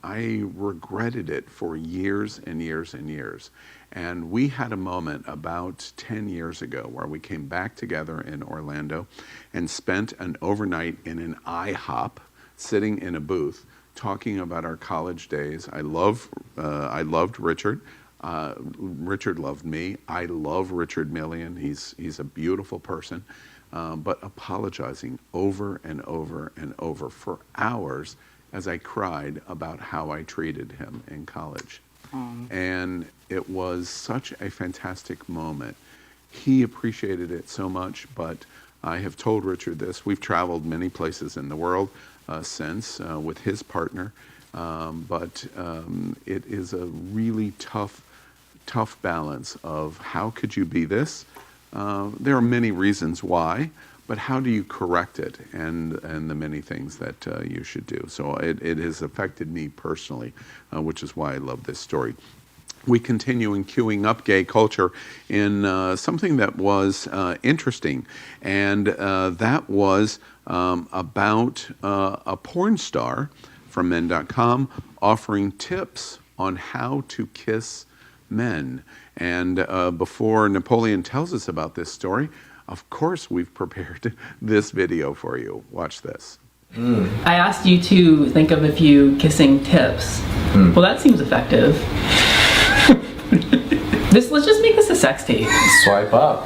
I regretted it for years and years and years. And we had a moment about 10 years ago where we came back together in Orlando and spent an overnight in an IHOP, sitting in a booth, talking about our college days. I loved Richard. Richard loved me. I love Richard Millian. He's a beautiful person, but apologizing over and over and over for hours as I cried about how I treated him in college. And it was such a fantastic moment. He appreciated it so much, but I have told Richard this. We've traveled many places in the world since with his partner, but it is a really tough balance of how could you be this? There are many reasons why, but how do you correct it, and the many things that you should do. So it has affected me personally, which is why I love this story. We continue in queuing up gay culture in something that was interesting, and that was about a porn star from men.com offering tips on how to kiss men. And before Napoleon tells us about this story, of course we've prepared this video for you. Watch this. I asked you to think of a few kissing tips. Well, that seems effective. Let's just make this a sex tape. Swipe up.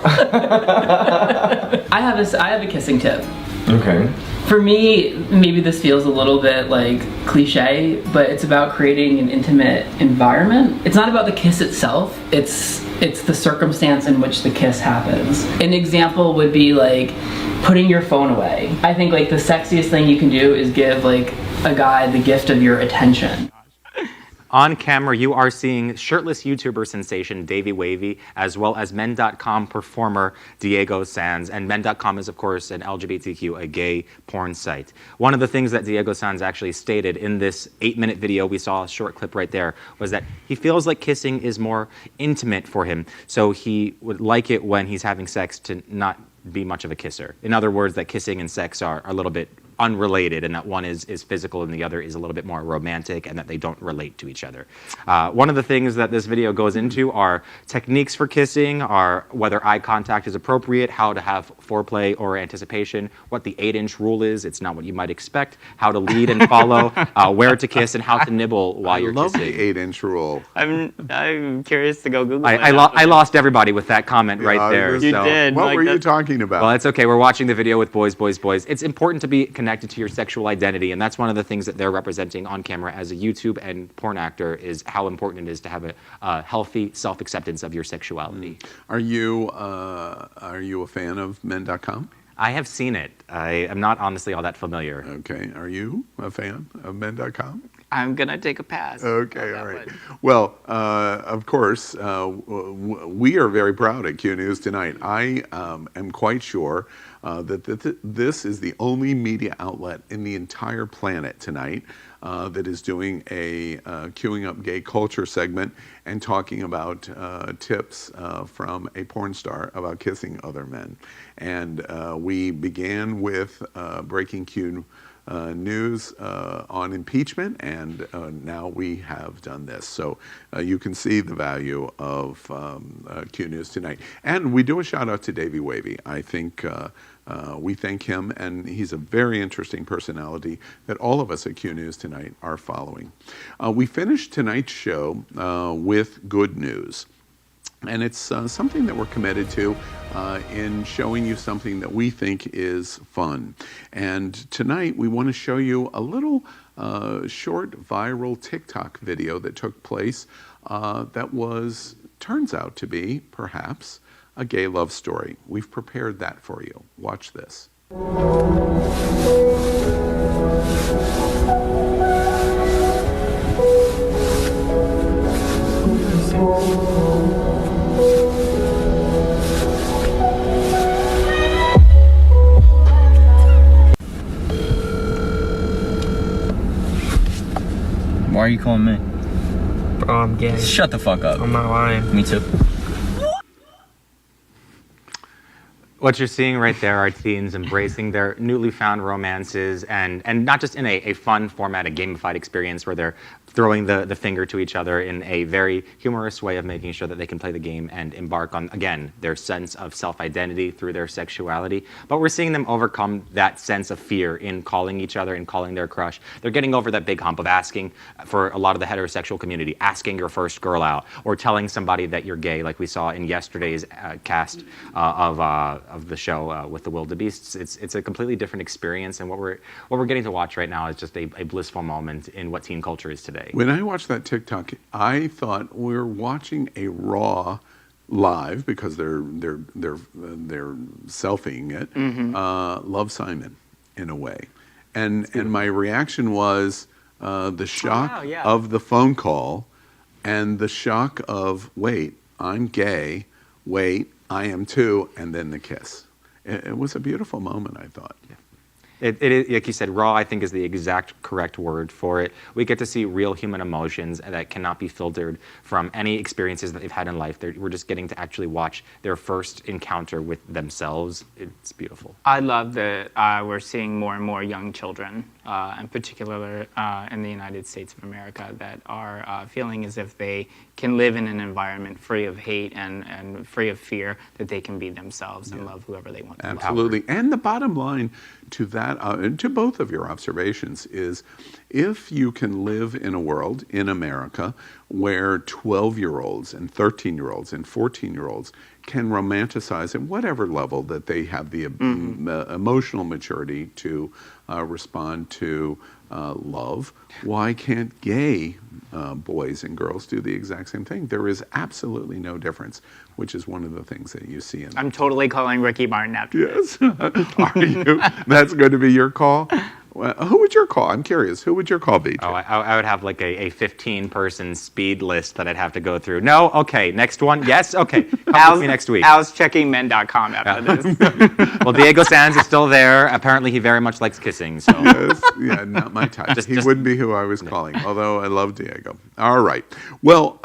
I have a kissing tip. Okay. For me, maybe this feels a little bit like cliche, but it's about creating an intimate environment. It's not about the kiss itself, it's the circumstance in which the kiss happens. An example would be like putting your phone away. I think like the sexiest thing you can do is give like a guy the gift of your attention. On camera, you are seeing shirtless YouTuber sensation Davey Wavy, as well as Men.com performer Diego Sanz. And Men.com is, of course, an LGBTQ, a gay porn site. One of the things that Diego Sanz actually stated in this 8-minute video, we saw a short clip right there, was that he feels like kissing is more intimate for him. So he would like it when he's having sex to not be much of a kisser. In other words, that kissing and sex are a little bit unrelated, and that one is physical and the other is a little bit more romantic, and that they don't relate to each other. One of the things that this video goes into are techniques for kissing, are whether eye contact is appropriate, how to have foreplay or anticipation, what the 8-inch rule is, it's not what you might expect, how to lead and follow, where to kiss, and how to nibble while you're kissing. I love the 8-inch rule. I'm curious to go Google it. I lost everybody with that comment right there. You did. What were you talking about? Well, it's okay. We're watching the video with boys. It's important to be connected to your sexual identity, and that's one of the things that they're representing on camera as a YouTube and porn actor, is how important it is to have a healthy self-acceptance of your sexuality. Are you a fan of men.com? I have seen it. I am not honestly all that familiar. Okay. Are you a fan of men.com? I'm going to take a pass. Okay, all right. Well, of course, we are very proud at Q News tonight. I am quite sure that this is the only media outlet in the entire planet tonight that is doing a Queuing Up Gay Culture segment and talking about tips from a porn star about kissing other men. And we began with breaking Q news on impeachment, and now we have done this. So you can see the value of Q News tonight. And we do a shout out to Davey Wavy. I think we thank him, and he's a very interesting personality that all of us at Q News tonight are following. We finished tonight's show with good news. And it's something that we're committed to in showing you something that we think is fun. And tonight we want to show you a little short viral TikTok video that took place that turns out to be, perhaps, a gay love story. We've prepared that for you. Watch this. Why are you calling me? Bro, I'm gay. Shut the fuck up. I'm not lying. Me too. What you're seeing right there are teens embracing their newly found romances, and not just in a fun format, a gamified experience where they're throwing the finger to each other in a very humorous way of making sure that they can play the game and embark on, again, their sense of self-identity through their sexuality. But we're seeing them overcome that sense of fear in calling each other and calling their crush. They're getting over that big hump of asking, for a lot of the heterosexual community, asking your first girl out, or telling somebody that you're gay, like we saw in yesterday's cast of the show with the wildebeests. It's a completely different experience, and what we're getting to watch right now is just a blissful moment in what teen culture is today. When I watched that TikTok, I thought we're watching a raw live, because they're selfieing it. Love Simon in a way, and my reaction was the shock of the phone call, and the shock of, wait, I'm gay, wait, I am too, and then the kiss. It was a beautiful moment, I thought. Yeah. It is, like you said, raw, I think, is the exact correct word for it. We get to see real human emotions that cannot be filtered from any experiences that they've had in life. We're just getting to actually watch their first encounter with themselves. It's beautiful. I love that we're seeing more and more young children, in particular in the United States of America, that are feeling as if they can live in an environment free of hate and free of fear, that they can be themselves and love whoever they want to love. Absolutely. And the bottom line to that, to both of your observations, is if you can live in a world in America where 12-year-olds and 13-year-olds and 14-year-olds can romanticize at whatever level that they have the emotional maturity to respond to love, why can't gay boys and girls do the exact same thing? There is absolutely no difference, which is one of the things that you see in. I'm totally calling Ricky Martin after this. Are you? That's going to be your call? Well, who would your call? I'm curious. Who would your call be? Oh, I would have like a 15-person speed list that I'd have to go through. No? Okay. Next one? Yes? Okay. Come with me next week. Al's checking men.com after this. Well, Diego Sanz is still there. Apparently, he very much likes kissing. So. Yes. Yeah, not my type. He wouldn't be who I was calling, although I love Diego. All right. Well,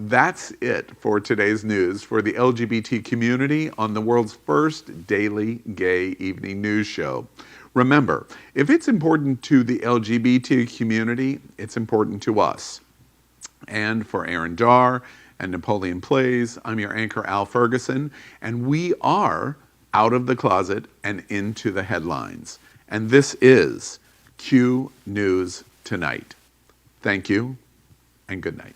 that's it for today's news for the LGBT community on the world's first daily gay evening news show. Remember, if it's important to the LGBT community, it's important to us. And for Aaron Dar and Napoleon Plays, I'm your anchor, Al Ferguson, and we are out of the closet and into the headlines. And this is Q News Tonight. Thank you, and good night.